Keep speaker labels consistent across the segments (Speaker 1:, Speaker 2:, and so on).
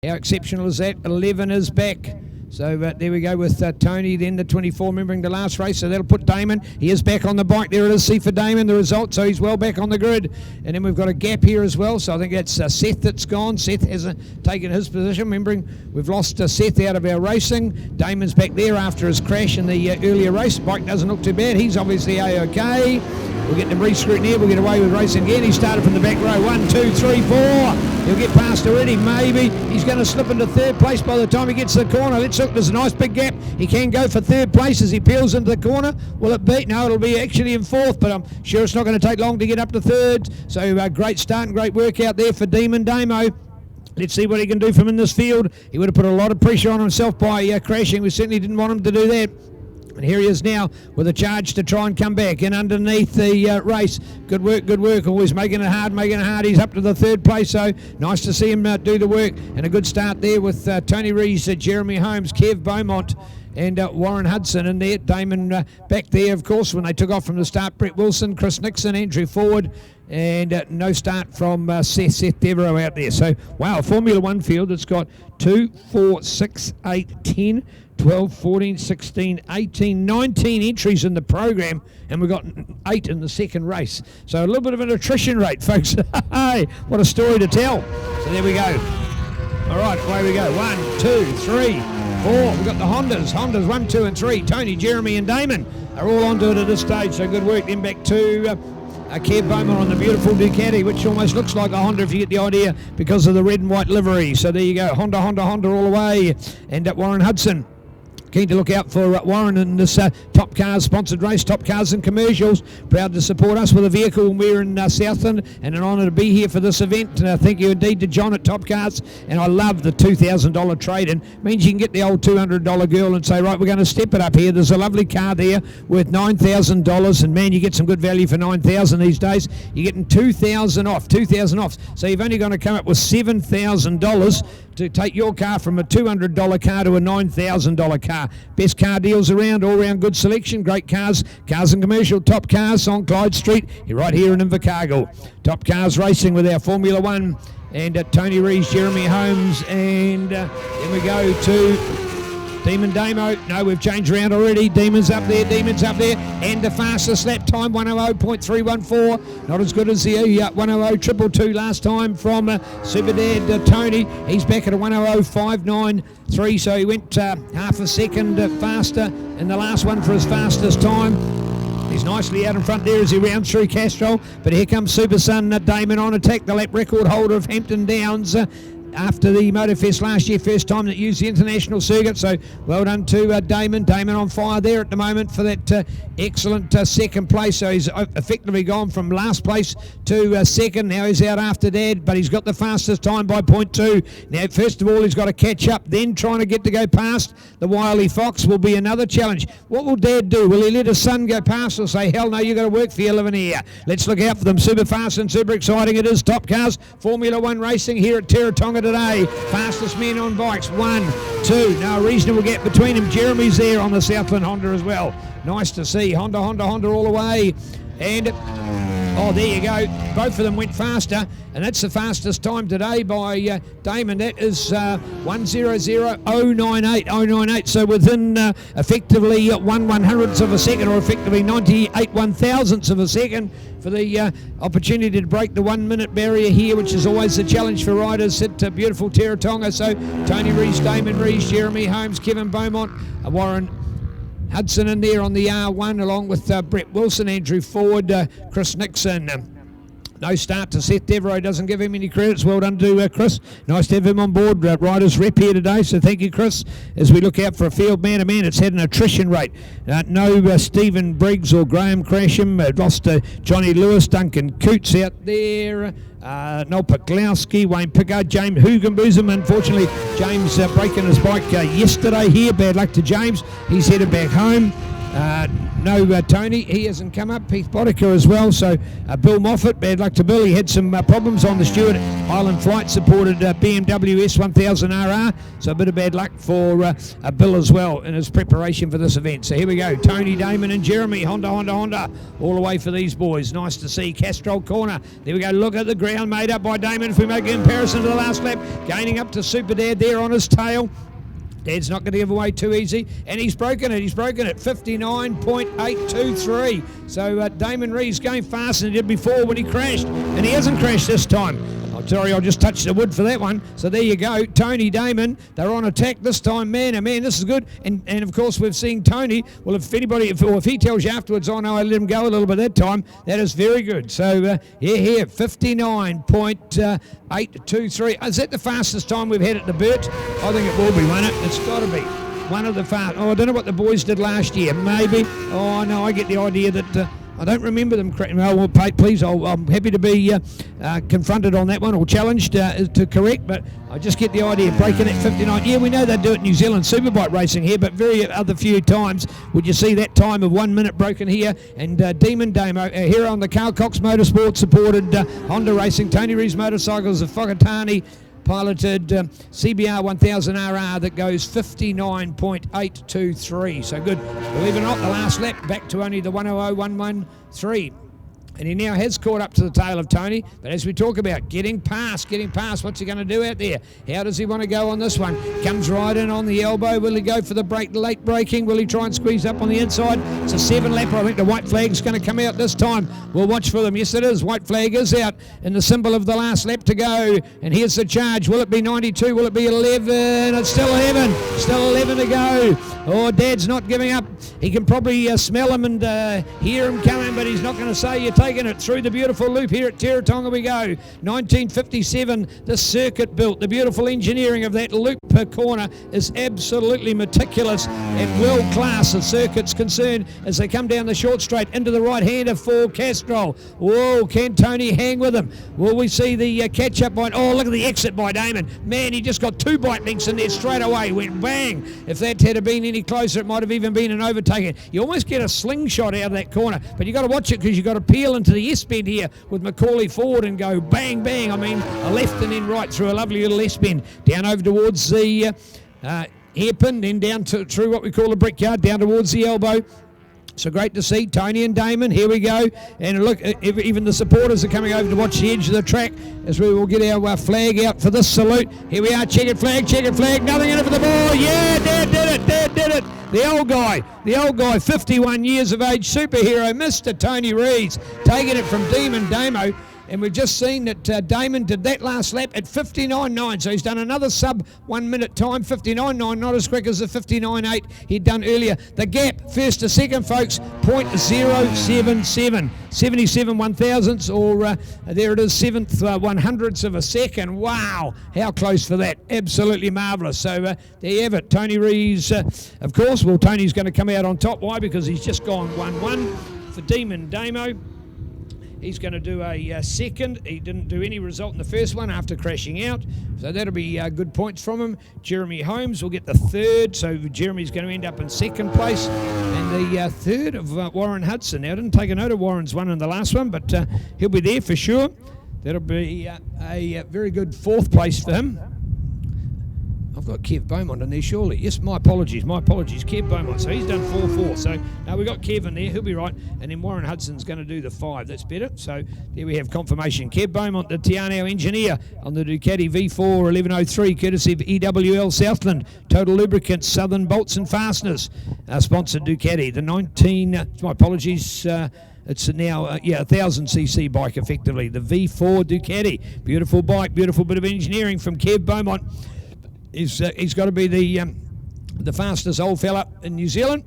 Speaker 1: How exceptional is that? 11 is back. So there we go with Tony, then the 24, remembering the last race. So that'll put Damon. He is back on the bike. There it is. See for Damon the result. So he's well back on the grid. And then we've got a gap here as well. So I think that's Seth that's gone. Seth hasn't taken his position. Remembering we've lost Seth out of our racing. Damon's back there after his crash in the earlier race. Bike doesn't look too bad. He's obviously A-OK. We'll get the re-scrutiny. We'll get away with racing again. He started from the back row. 1, 2, 3, 4. He'll get past already, maybe. He's going to slip into third place by the time he gets to the corner. Let's look, there's a nice big gap. He can go for third place as he peels into the corner. Will it be? No, it'll be actually in fourth, but I'm sure it's not going to take long to get up to third. So great start and great work out there for Demon Damo. Let's see what he can do from in this field. He would have put a lot of pressure on himself by crashing. We certainly didn't want him to do that. And here he is now with a charge to try and come back in underneath the race. Good work, always making it hard. He's up to the third place, so nice to see him do the work. And a good start there with Tony Rees, Jeremy Holmes, Kev Beaumont, and Warren Hudson in there. Damon back there, of course, when they took off from the start. Brett Wilson, Chris Nixon, Andrew Forward, and no start from Seth Devereaux out there. So, wow, Formula One field. It's got 2, 4, 6, 8, 10, 12, 14, 16, 18, 19 entries in the program, and we've got 8 in the second race. So a little bit of an attrition rate, folks. Hey, what a story to tell. So there we go. All right, away we go. 1, 2, 3, 4. We've got the Hondas 1, 2, and 3. Tony, Jeremy, and Damon are all onto it at this stage. So good work. Then back to Kev Beaumont on the beautiful Ducati, which almost looks like a Honda if you get the idea because of the red and white livery. So there you go. Honda all the way. And Warren Hudson. Keen to look out for Warren in this Top Cars sponsored race, Top Cars and Commercials. Proud to support us with a vehicle when we're in Southland, and an honour to be here for this event. Thank you indeed to John at Top Cars. And I love the $2,000 trade-in. Means you can get the old $200 girl and say, right, we're going to step it up here. There's a lovely car there worth $9,000, and man, you get some good value for $9,000 these days. You're getting $2,000 off. So you've only got to come up with $7,000 to take your car from a $200 car to a $9,000 car. Best car deals around, all round good selection, great cars and commercial, Top Cars on Clyde Street, right here in Invercargill. Top Cars Racing with our Formula One and Tony Rees, Jeremy Holmes, and then we go to Demon Damo. No, we've changed around already. Demon's up there, and the fastest lap time, 100.314. Not as good as the 100.222 last time from Super Dad Tony. He's back at a 100.593, so he went half a second faster in the last one for his fastest time. He's nicely out in front there as he rounds through Castro, but here comes Super Son Damon on attack, the lap record holder of Hampton Downs. After the Motorfest last year, first time that used the international circuit, so well done to Damon on fire there at the moment for that excellent second place. So he's effectively gone from last place to second. Now he's out after Dad, but he's got the fastest time by 0.2. Now first of all he's got to catch up, then trying to get to go past the Wily Fox will be another challenge. What will Dad do? Will he let his son go past or say, hell no, you've got to work for your living here? Let's look out for them. Super fast and super exciting it is. Top Cars Formula One racing here at Teretonga today. Fastest men on bikes, 1, 2. Now a reasonable gap between them. Jeremy's there on the Southland Honda as well. Nice to see. Honda all the way. And oh, there you go. Both of them went faster, and that's the fastest time today by Damon. That is 1:00.098. So within effectively 1/100th of a second, or effectively 98 1,000ths of a second, for the opportunity to break the 1 minute barrier here, which is always a challenge for riders at beautiful Teretonga. So Tony Rees, Damon Rees, Jeremy Holmes, Kevin Beaumont, Warren Hudson in there on the R1, along with Brett Wilson, Andrew Forward, Chris Nixon. No start to Seth Devereaux, doesn't give him any credits. Well done to Chris. Nice to have him on board, riders rep here today, so thank you, Chris. As we look out for a field man-to-man, it's had an attrition rate. No Stephen Briggs or Graham Crasham. Lost Johnny Lewis, Duncan Coots out there. Noel Peklowski, Wayne Pickard, James Hugenboozem. Unfortunately, James breaking his bike yesterday here. Bad luck to James. He's headed back home. No, Tony, he hasn't come up. Heath Boddicker as well. So Bill Moffat, bad luck to Bill. He had some problems on the Stewart. Highland Flight supported BMW S1000RR. So a bit of bad luck for Bill as well in his preparation for this event. So here we go. Tony, Damon and Jeremy. Honda. All the way for these boys. Nice to see. Castrol corner. There we go. Look at the ground made up by Damon. If we make a comparison to the last lap. Gaining up to Super Dad there on his tail. Dad's not going to give away too easy, and he's broken it. 59.823. So Damon Reeves going faster than he did before when he crashed, and he hasn't crashed this time. I'm sorry, I'll just touch the wood for that one. So there you go. Tony, Damon, they're on attack this time. Man, oh man, this is good. And of course, we've seen Tony. Well, if he tells you afterwards, oh no, I let him go a little bit that time, that is very good. So here, 59.823. Is that the fastest time we've had at the Burt? I think it will be, won't it? It's got to be one of the fast. Oh, I don't know what the boys did last year. Maybe. Oh no, I get the idea that. I don't remember them correctly. Well, please, I'm happy to be confronted on that one or challenged to correct, but I just get the idea of breaking at 59. Yeah, we know they do it in New Zealand Superbike racing here, but very other few times would you see that time of 1 minute broken here. And Demon Damo here on the Carl Cox Motorsport supported Honda Racing, Tony Reeves Motorcycles of Whakatane, piloted CBR 1000RR that goes 59.823. So good. Believe it or not, the last lap back to only the 100.113. And he now has caught up to the tail of Tony. But as we talk about getting past, what's he going to do out there? How does he want to go on this one? Comes right in on the elbow. Will he go for the break, late braking? Will he try and squeeze up on the inside? It's a 7-lapper. I think the white flag's going to come out this time. We'll watch for them. Yes, it is. White flag is out in the symbol of the last lap to go. And here's the charge. Will it be 92? Will it be 11? It's still 11. Still 11 to go. Oh, Dad's not giving up. He can probably smell him and hear him coming, but he's not going to say you're taking it through the beautiful loop here at Teretonga we go. 1957, the circuit built. The beautiful engineering of that loop per corner is absolutely meticulous and world class as circuit's concerned as they come down the short straight into the right-hander for Castrol. Whoa, can Tony hang with him? Will we see the catch-up by... Oh, look at the exit by Damon. Man, he just got 2 bike links in there straight away. Went bang. If that had been any closer, it might have even been an overtaking. You almost get a slingshot out of that corner, but you got to watch it because you got to peel into the S-bend here with Macaulay forward and go bang, bang. I mean, a left and then right through a lovely little S-bend. Down over towards the hairpin, then down through what we call the brickyard, down towards the elbow. So great to see Tony and Damon. Here we go. And look, even the supporters are coming over to watch the edge of the track as we will get our flag out for this salute. Here we are. Checkered flag. Nothing in it for the ball. Yeah, Dad did it. The old guy, 51 years of age, superhero, Mr. Tony Reeves, taking it from Demon Damo. And we've just seen that Damon did that last lap at 59.9. So he's done another sub 1 minute time, 59.9, not as quick as the 59.8 he'd done earlier. The gap, first to second, folks, 0.077. 77 one-thousandths, or there it is, 7th 100ths of a second. Wow, how close for that. Absolutely marvellous. So there you have it. Tony Reeves, of course. Well, Tony's going to come out on top. Why? Because he's just gone 1-1 for Demon Damo. He's going to do a second. He didn't do any result in the first one after crashing out. So that'll be good points from him. Jeremy Holmes will get the third. So Jeremy's going to end up in second place. And the third of Warren Hudson. Now, I didn't take a note of Warren's one in the last one, but he'll be there for sure. That'll be a very good 4th place for him. I've got Kev Beaumont in there, surely. Yes, my apologies. Kev Beaumont. So he's done 4-4. So now we've got Kev in there. He'll be right. And then Warren Hudson's going to do the 5. That's better. So there we have confirmation. Kev Beaumont, the Tiano engineer on the Ducati V4 1103, courtesy of EWL Southland. Total Lubricants, Southern Bolts and Fasteners. Sponsored Ducati. The 19... it's now, 1,000cc bike, effectively. The V4 Ducati. Beautiful bike, beautiful bit of engineering from Kev Beaumont. He's got to be the fastest old fella in New Zealand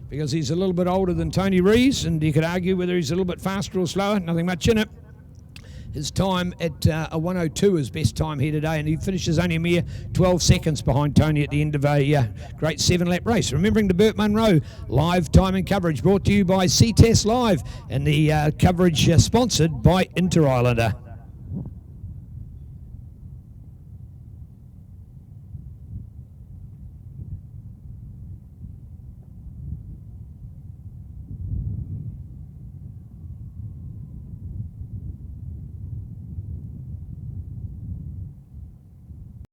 Speaker 1: because he's a little bit older than Tony Reeves, and you could argue whether he's a little bit faster or slower. Nothing much in it. His time at a 1:02 is best time here today, and he finishes only a mere 12 seconds behind Tony at the end of a great 7-lap race. Remembering the BurtMunro live time and coverage brought to you by Ctas Live, and the coverage sponsored by Inter Islander.